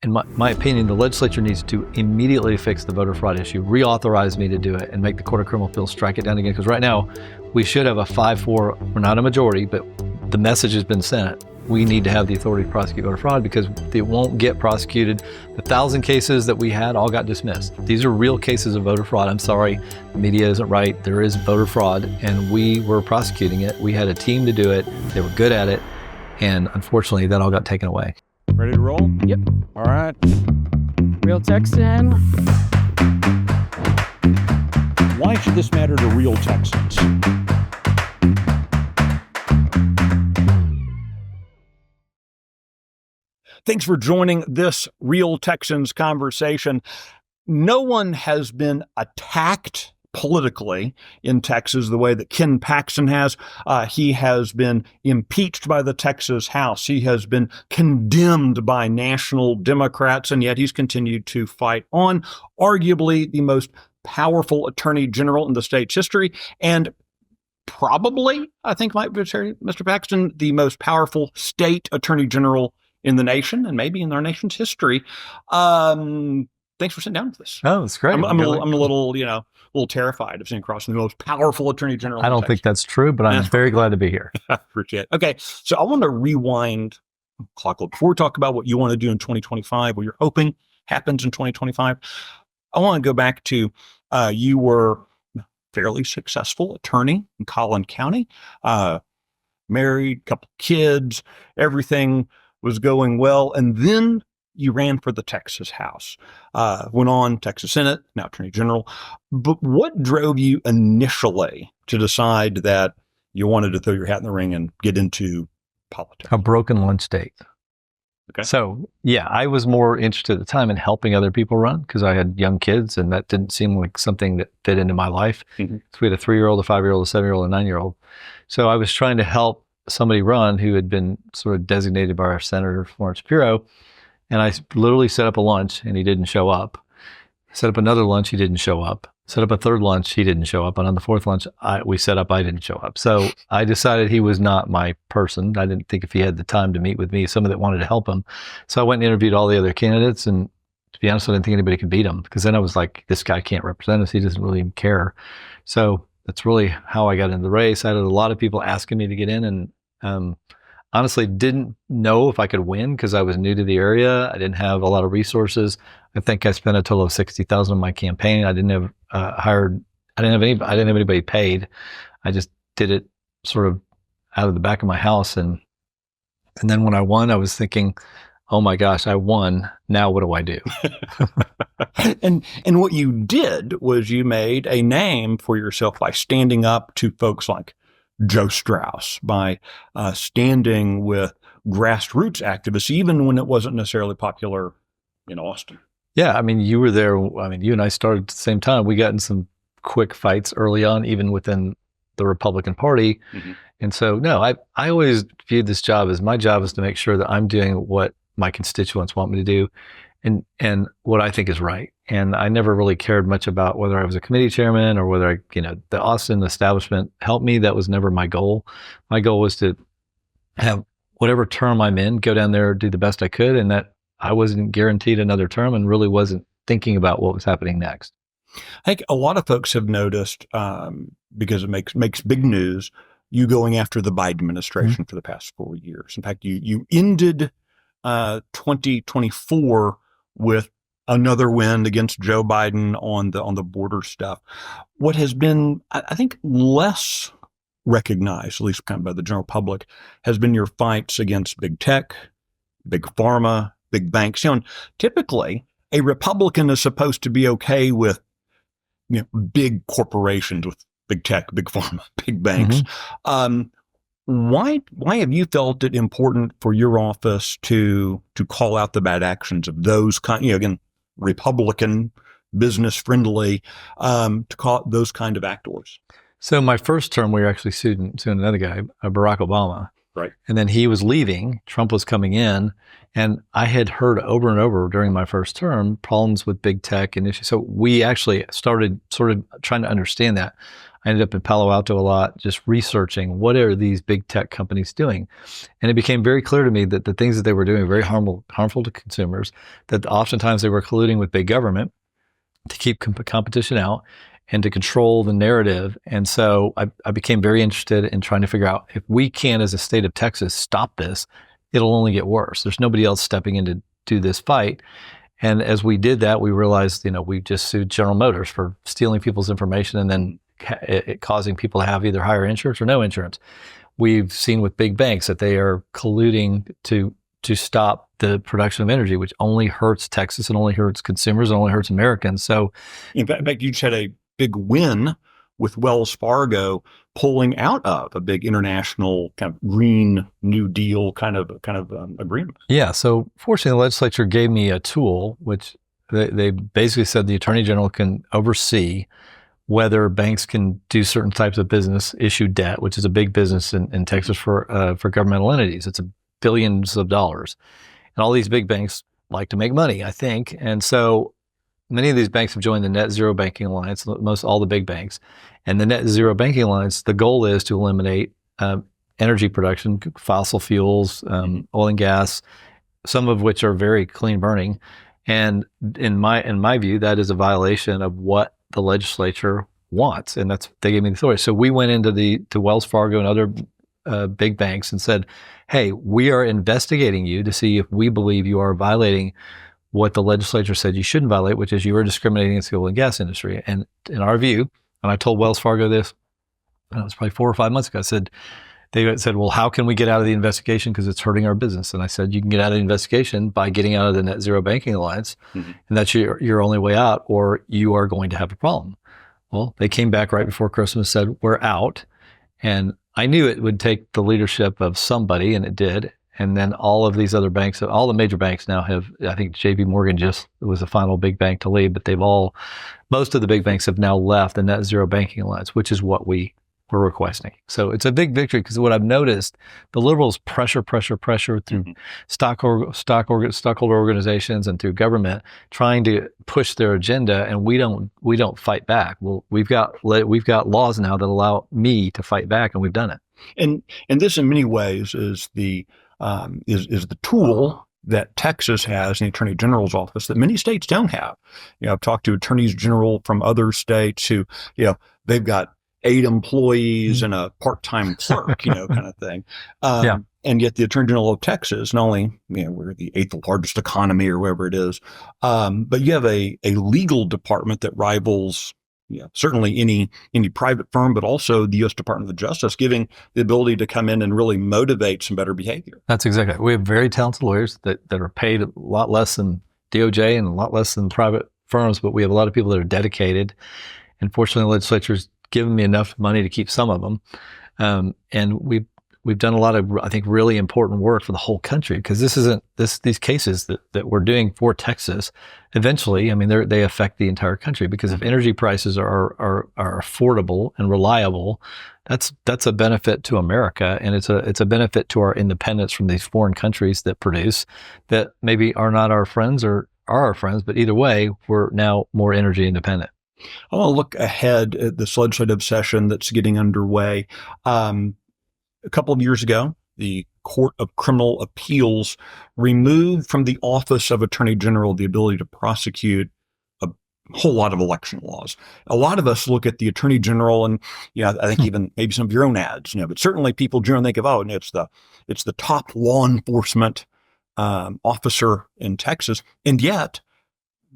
in my opinion, the legislature needs to immediately fix the voter fraud issue, reauthorize me to do it, and make the Court of Criminal Appeals strike it down again. Because right now, we should have a 5-4, we're not a majority, but the message has been sent. We need to have the authority to prosecute voter fraud because they won't get prosecuted. The 1,000 cases that we had all got dismissed. These are real cases of voter fraud. I'm sorry, the media isn't right. There is voter fraud, and we were prosecuting it. We had a team to do it. They were good at it, and unfortunately, that all got taken away. Ready to roll? Yep. All right. Real Texan. Why should this matter to real Texans? Thanks for joining this Real Texans conversation. No one has been attacked politically in Texas the way that Ken Paxton has. He has been impeached by the Texas House. He has been condemned by national Democrats, and yet he's continued to fight on. Arguably the most powerful attorney general in the state's history, and probably, I think, Mr. Paxton, the most powerful state attorney general in the nation and maybe in our nation's history. Thanks for sitting down with us. Oh, it's great. I'm a little terrified of sitting across from the most powerful attorney general. I don't think that's true, but I'm very glad to be here. Appreciate it. Okay, so I want to rewind clock before we talk about what you want to do in 2025, what you're hoping happens in 2025. I want to go back to you were a fairly successful attorney in Collin County, married, couple kids, everything was going well, and then you ran for the Texas House, went on Texas Senate, now Attorney General. But what drove you initially to decide that you wanted to throw your hat in the ring and get into politics? A broken lunch date. Okay. So, yeah, I was more interested at the time in helping other people run because I had young kids, and that didn't seem like something that fit into my life. Mm-hmm. So we had a 3-year-old, a 5-year-old, a 7-year-old, a 9-year-old. So I was trying to help somebody run who had been sort of designated by our Senator Florence Shapiro. And I literally set up a lunch and he didn't show up. Set up another lunch, he didn't show up. Set up a third lunch, he didn't show up. And on the fourth lunch we set up, I didn't show up. So I decided he was not my person. I didn't think if he had the time to meet with me, somebody that wanted to help him. So I went and interviewed all the other candidates. And to be honest, I didn't think anybody could beat him because then I was like, this guy can't represent us. He doesn't really even care. So that's really how I got into the race. I had a lot of people asking me to get in, and honestly didn't know if I could win because I was new to the area. I didn't have a lot of resources. I think I spent a total of $60,000 on my campaign. I didn't have I didn't have anybody paid. I just did it sort of out of the back of my house. And then when I won, I was thinking, oh my gosh, I won. Now what do I do? And what you did was you made a name for yourself by standing up to folks like Joe Strauss, by standing with grassroots activists, even when it wasn't necessarily popular in Austin. Yeah, I mean, you were there. I mean, you and I started at the same time. We got in some quick fights early on, even within the Republican Party. Mm-hmm. And so, no, I always viewed this job as my job is to make sure that I'm doing what my constituents want me to do and what I think is right. And I never really cared much about whether I was a committee chairman or whether the Austin establishment helped me. That was never my goal. My goal was to have whatever term I'm in, go down there, do the best I could, and that I wasn't guaranteed another term and really wasn't thinking about what was happening next. I think a lot of folks have noticed, because it makes big news, you going after the Biden administration mm-hmm. for the past 4 years. In fact, you ended 2024 with another win against Joe Biden on the border stuff. What has been, I think, less recognized, at least kind of by the general public, has been your fights against big tech, big pharma, big banks. And typically, a Republican is supposed to be okay with big corporations, with big tech, big pharma, big banks. Mm-hmm. Why have you felt it important for your office to call out the bad actions of those again, Republican, business friendly, to call out those kind of actors? So my first term, we were actually suing another guy, Barack Obama. Right. And then he was leaving, Trump was coming in, and I had heard over and over during my first term problems with big tech and issues. So we actually started sort of trying to understand that. I ended up in Palo Alto a lot, just researching what are these big tech companies doing. And it became very clear to me that the things that they were doing were very harmful to consumers, that oftentimes they were colluding with big government to keep competition out and to control the narrative. And so I became very interested in trying to figure out if we can, as a state of Texas, stop this, it'll only get worse. There's nobody else stepping in to do this fight. And as we did that, we realized, we just sued General Motors for stealing people's information and then it causing people to have either higher insurance or no insurance. We've seen with big banks that they are colluding to stop the production of energy, which only hurts Texas and only hurts consumers and only hurts Americans. So, in fact, you just had a big win with Wells Fargo pulling out of a big international kind of Green New Deal kind of agreement. Yeah. So fortunately, the legislature gave me a tool, which they basically said the Attorney General can oversee whether banks can do certain types of business, issue debt, which is a big business in Texas for governmental entities. It's billions of dollars. And all these big banks like to make money, I think. And so many of these banks have joined the Net Zero Banking Alliance, most all the big banks. And the Net Zero Banking Alliance, the goal is to eliminate energy production, fossil fuels, oil and gas, some of which are very clean burning. And in my view, that is a violation of what the legislature wants. And they gave me the authority. So we went to Wells Fargo and other big banks and said, hey, we are investigating you to see if we believe you are violating what the legislature said you shouldn't violate, which is you are discriminating against the oil and gas industry. And in our view, and I told Wells Fargo this, it was probably 4 or 5 months ago, they said, well, how can we get out of the investigation because it's hurting our business? And I said, you can get out of the investigation by getting out of the Net Zero Banking Alliance, and that's your only way out, or you are going to have a problem. Well, they came back right before Christmas, said, we're out. And I knew it would take the leadership of somebody, and it did. And then all of these other banks, all the major banks now have, I think JP Morgan just was the final big bank to leave, but most of the big banks have now left the Net Zero Banking Alliance, which is what we were requesting. So it's a big victory because what I've noticed, the liberals pressure through stockholder organizations and through government trying to push their agenda, and we don't fight back. Well, we've got laws now that allow me to fight back, and we've done it. And this, in many ways, is the tool that Texas has in the Attorney General's office that many states don't have. I've talked to attorneys general from other states who, they've got 8 employees and a part-time clerk, kind of thing. And yet the Attorney General of Texas, not only, we're the 8th largest economy or whatever it is, but you have a legal department that rivals certainly any private firm, but also the U.S. Department of Justice, giving the ability to come in and really motivate some better behavior. That's exactly right. We have very talented lawyers that are paid a lot less than DOJ and a lot less than private firms, but we have a lot of people that are dedicated. And fortunately, the legislature's given me enough money to keep some of them. And we've done a lot of, I think, really important work for the whole country, because these cases that we're doing for Texas, eventually, they affect the entire country, because if energy prices are affordable and reliable, that's a benefit to America, and it's a benefit to our independence from these foreign countries that produce, that maybe are not our friends or are our friends, but either way, we're now more energy independent. I want to look ahead at this legislative session that's getting underway. A couple of years ago, the Court of Criminal Appeals removed from the Office of Attorney General the ability to prosecute a whole lot of election laws. A lot of us look at the Attorney General, and I think even maybe some of your own ads, but certainly people generally think of, it's the top law enforcement officer in Texas, and yet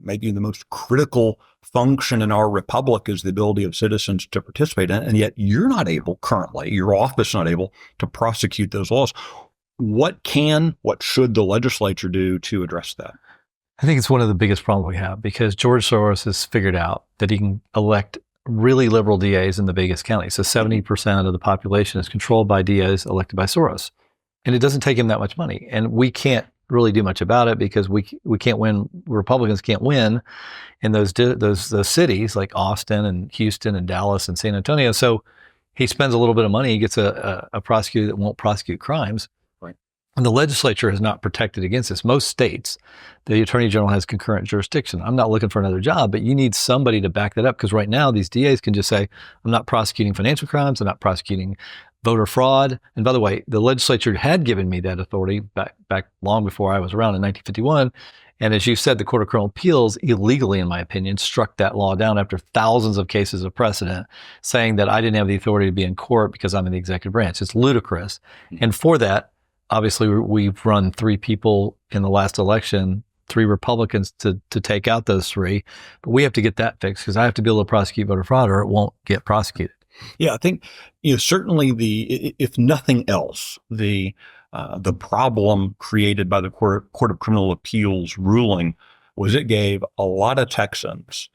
maybe the most critical function in our republic is the ability of citizens to participate in it. And yet you're not able currently, your office is not able to prosecute those laws. What should the legislature do to address that? I think it's one of the biggest problems we have, because George Soros has figured out that he can elect really liberal DAs in the biggest counties. So 70% of the population is controlled by DAs elected by Soros. And it doesn't take him that much money. And we can't really do much about it, because we can't win. Republicans can't win in those cities like Austin and Houston and Dallas and San Antonio. So he spends a little bit of money. He gets a prosecutor that won't prosecute crimes. Right. And the legislature has not protected against this. Most states, the Attorney General has concurrent jurisdiction. I'm not looking for another job, but you need somebody to back that up, because right now these DAs can just say, I'm not prosecuting financial crimes, I'm not prosecuting voter fraud. And by the way, the legislature had given me that authority back long before I was around in 1951. And as you said, the Court of Criminal Appeals illegally, in my opinion, struck that law down after thousands of cases of precedent, saying that I didn't have the authority to be in court because I'm in the executive branch. It's ludicrous. And for that, obviously, we've run 3 people in the last election, 3 Republicans to take out those 3. But we have to get that fixed, because I have to be able to prosecute voter fraud or it won't get prosecuted. Yeah, I think certainly if nothing else, the problem created by the Court of Criminal Appeals ruling was it gave a lot of Texans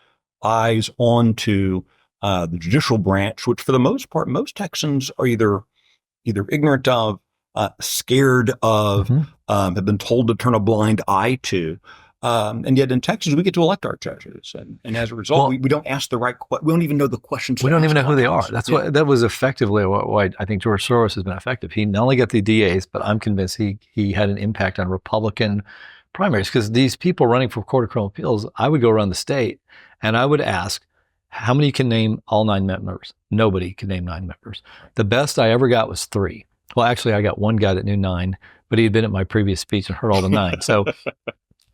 eyes onto the judicial branch, which for the most part, most Texans are either ignorant of, scared of, have been told to turn a blind eye to. And yet in Texas, we get to elect our judges. And as a result, we don't ask the right questions. We don't even know the questions. We don't even know who they are. That's what that was effectively why I think George Soros has been effective. He not only got the DAs, but I'm convinced he had an impact on Republican primaries, because these people running for Court of Criminal Appeals, I would go around the state and I would ask, how many can name all 9 members? Nobody can name 9 members. The best I ever got was 3. Well, actually, I got one guy that knew 9, but he had been at my previous speech and heard all the 9. So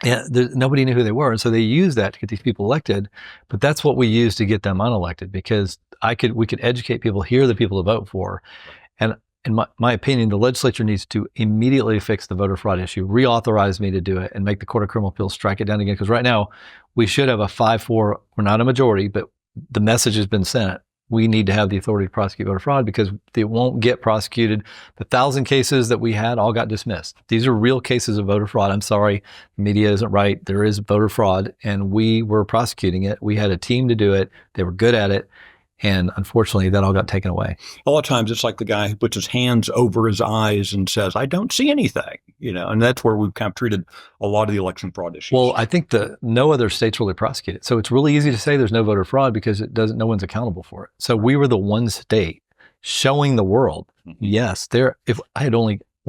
yeah, nobody knew who they were. And so they used that to get these people elected. But that's what we use to get them unelected, because we could educate people, here are the people to vote for. And in my opinion, the legislature needs to immediately fix the voter fraud issue, reauthorize me to do it, and make the Court of Criminal Appeals strike it down again. Because right now, we should have a 5-4, we're not a majority, but the message has been sent. We need to have the authority to prosecute voter fraud, because they won't get prosecuted. The 1,000 cases that we had all got dismissed. These are real cases of voter fraud. I'm sorry, the media isn't right. There is voter fraud, and we were prosecuting it. We had a team to do it. They were good at it. And unfortunately, that all got taken away. A lot of times it's like the guy who puts his hands over his eyes and says, I don't see anything, and that's where we've kind of treated a lot of the election fraud issues. Well, I think no other states really prosecute it. So it's really easy to say there's no voter fraud, because no one's accountable for it. So we were the one state showing the world, yes, when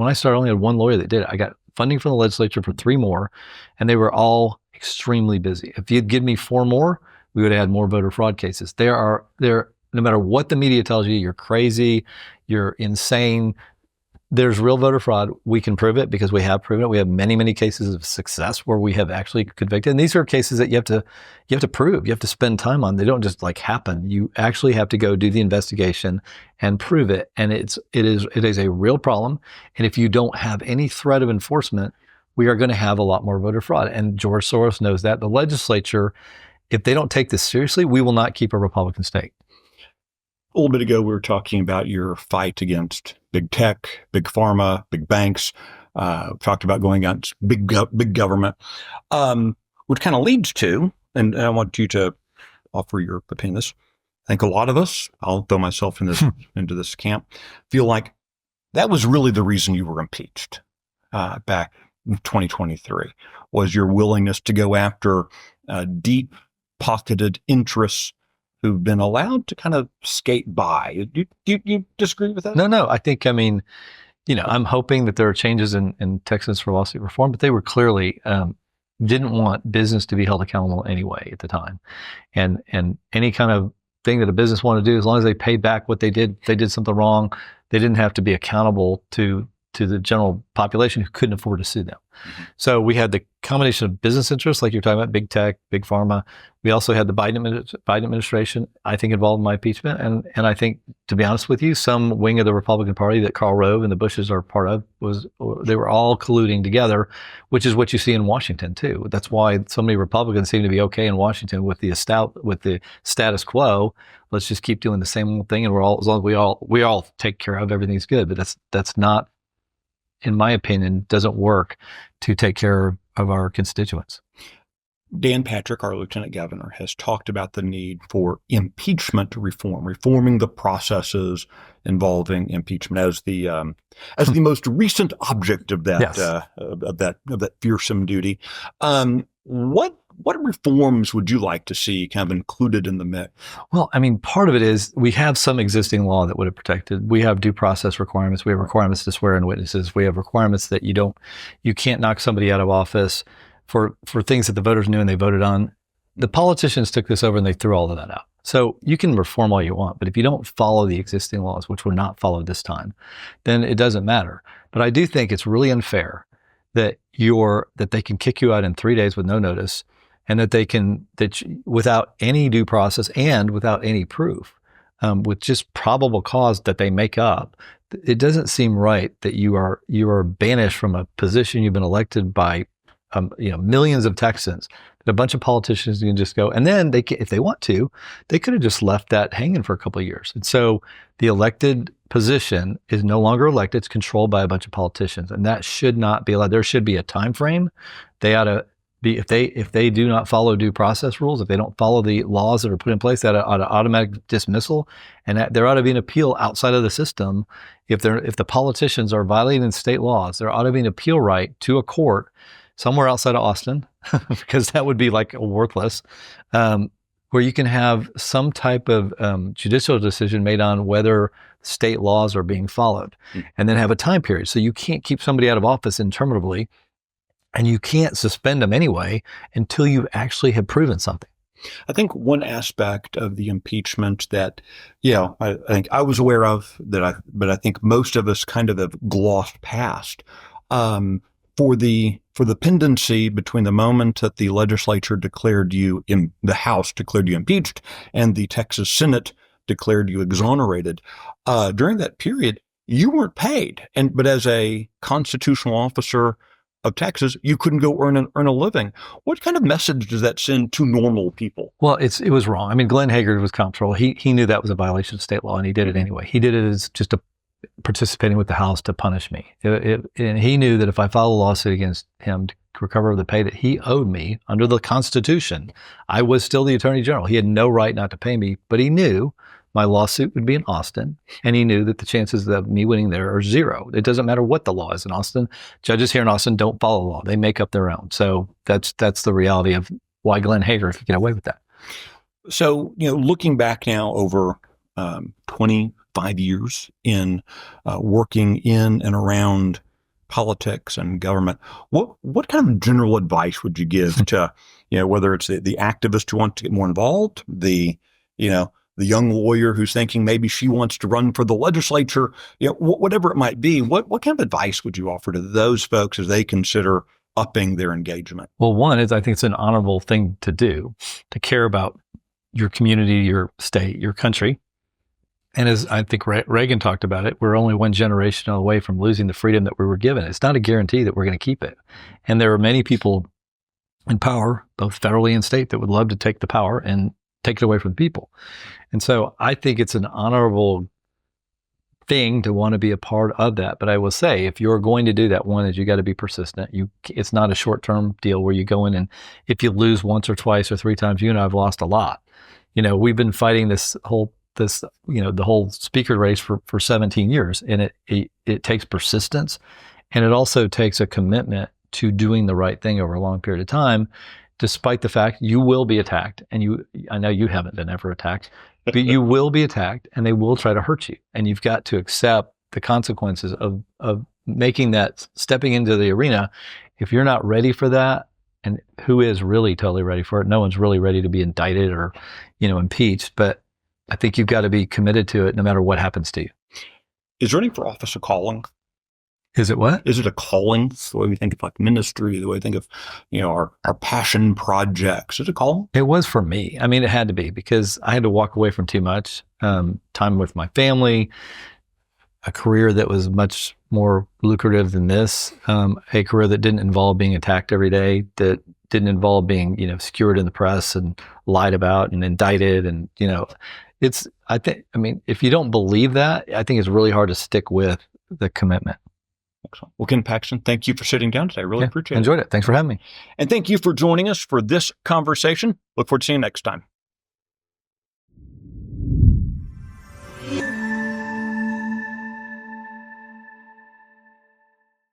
I started, I only had 1 lawyer that did it. I got funding from the legislature for 3 more, and they were all extremely busy. If you'd give me 4 more, we would have had more voter fraud cases. No matter what the media tells you, you're crazy, you're insane. There's real voter fraud. We can prove it, because we have proven it. We have many, many cases of success where we have actually convicted. And these are cases that you have to prove. You have to spend time on. They don't just happen. You actually have to go do the investigation and prove it. And it is a real problem. And if you don't have any threat of enforcement, we are going to have a lot more voter fraud. And George Soros knows that. The legislature, if they don't take this seriously, we will not keep a Republican state. A little bit ago, we were talking about your fight against big tech, big pharma, big banks. Talked about going against big government, which kind of leads to, and I want you to offer your opinion on this. I think a lot of us, I'll throw myself into this camp, feel like that was really the reason you were impeached back in 2023, was your willingness to go after deep-pocketed interests who've been allowed to kind of skate by. Do you disagree with that? No. I think, I'm hoping that there are changes in Texas for lawsuit reform, but they were clearly didn't want business to be held accountable anyway at the time. And any kind of thing that a business wanted to do, as long as they paid back what they did, if they did something wrong, they didn't have to be accountable to the general population who couldn't afford to sue them. So we had the combination of business interests, like you're talking about, big tech, big pharma. We also had the Biden administration, I think, involved in my impeachment. And I think, to be honest with you, some wing of the Republican Party that Karl Rove and the Bushes are part of, they were all colluding together, which is what you see in Washington too. That's why so many Republicans seem to be okay in Washington with the status quo. Let's just keep doing the same old thing, and as long as we all take care of, everything's good. But that's not, in my opinion, doesn't work to take care of our constituents. Dan Patrick, our lieutenant governor, has talked about the need for impeachment reform, reforming the processes involving impeachment as the most recent object of that Yes. of that fearsome duty. What What reforms would you like to see kind of included in the mix? Well, I mean, part of it is we have some existing law that would have protected. We have due process requirements. We have requirements to swear in witnesses. We have requirements that you can't knock somebody out of office for things that the voters knew and they voted on. The politicians took this over and they threw all of that out. So you can reform all you want, but if you don't follow the existing laws, which were not followed this time, then it doesn't matter. But I do think it's really unfair that they can kick you out in 3 days with no notice, and without any due process and without any proof, with just probable cause that they make up. It doesn't seem right that you are banished from a position you've been elected by millions of Texans. That a bunch of politicians can just go, and then if they want to, they could have just left that hanging for a couple of years. And so the elected position is no longer elected; it's controlled by a bunch of politicians, and that should not be allowed. There should be a time frame. They ought to be, if they do not follow due process rules, if they don't follow the laws that are put in place, that ought to automatic dismissal, and that there ought to be an appeal outside of the system. If the politicians are violating state laws, there ought to be an appeal right to a court somewhere outside of Austin, because that would be like worthless, where you can have some type of judicial decision made on whether state laws are being followed, and then have a time period. So you can't keep somebody out of office interminably, and you can't suspend them anyway until you actually have proven something. I think one aspect of the impeachment that, I think I was aware of but I think most of us kind of have glossed past, for the pendency between the moment that the legislature declared you the House declared you impeached and the Texas Senate declared you exonerated. During that period, you weren't paid, but as a constitutional officer of Texas, you couldn't go earn a living. What kind of message does that send to normal people? Well, it was wrong. I mean, Glenn Haggard was comptroller. He knew that was a violation of state law, and he did it anyway. He did it as just participating with the House to punish me. And he knew that if I filed a lawsuit against him to recover the pay that he owed me under the Constitution, I was still the Attorney General. He had no right not to pay me, but he knew my lawsuit would be in Austin, and he knew that the chances of me winning there are zero. It doesn't matter what the law is in Austin. Judges here in Austin don't follow the law. They make up their own. So that's the reality of why Glenn Haggard could get away with that. So, looking back now over 25 years in working in and around politics and government, what kind of general advice would you give to, whether it's the activist who wants to get more involved, the young lawyer who's thinking maybe she wants to run for the legislature, whatever it might be, what kind of advice would you offer to those folks as they consider upping their engagement? Well, one is I think it's an honorable thing to do, to care about your community, your state, your country. And as I think Reagan talked about it, we're only one generation away from losing the freedom that we were given. It's not a guarantee that we're going to keep it. And there are many people in power, both federally and state, that would love to take the power and take it away from the people. And so I think it's an honorable thing to want to be a part of that. But I will say, if you're going to do that, one is you got to be persistent. It's not a short-term deal where you go in and if you lose once or twice or three times, you and I have lost a lot. We've been fighting the whole speaker race for 17 years, and it takes persistence, and it also takes a commitment to doing the right thing over a long period of time, despite the fact you will be attacked. And I know you haven't been ever attacked, but you will be attacked, and they will try to hurt you. And you've got to accept the consequences of making that, stepping into the arena. If you're not ready for that, and who is really totally ready for it? No one's really ready to be indicted or, impeached, but I think you've got to be committed to it no matter what happens to you. Is running for office a calling? Is it what? Is it a calling? It's the way we think of like ministry, the way we think of, our passion projects. Is it a calling? It was for me. I mean, it had to be, because I had to walk away from too much time with my family, a career that was much more lucrative than this, a career that didn't involve being attacked every day, that didn't involve being, skewered in the press and lied about and indicted. And, if you don't believe that, I think it's really hard to stick with the commitment. Excellent. Well, Ken Paxton, thank you for sitting down today. I really appreciate it. Enjoyed it. Thanks for having me. And thank you for joining us for this conversation. Look forward to seeing you next time.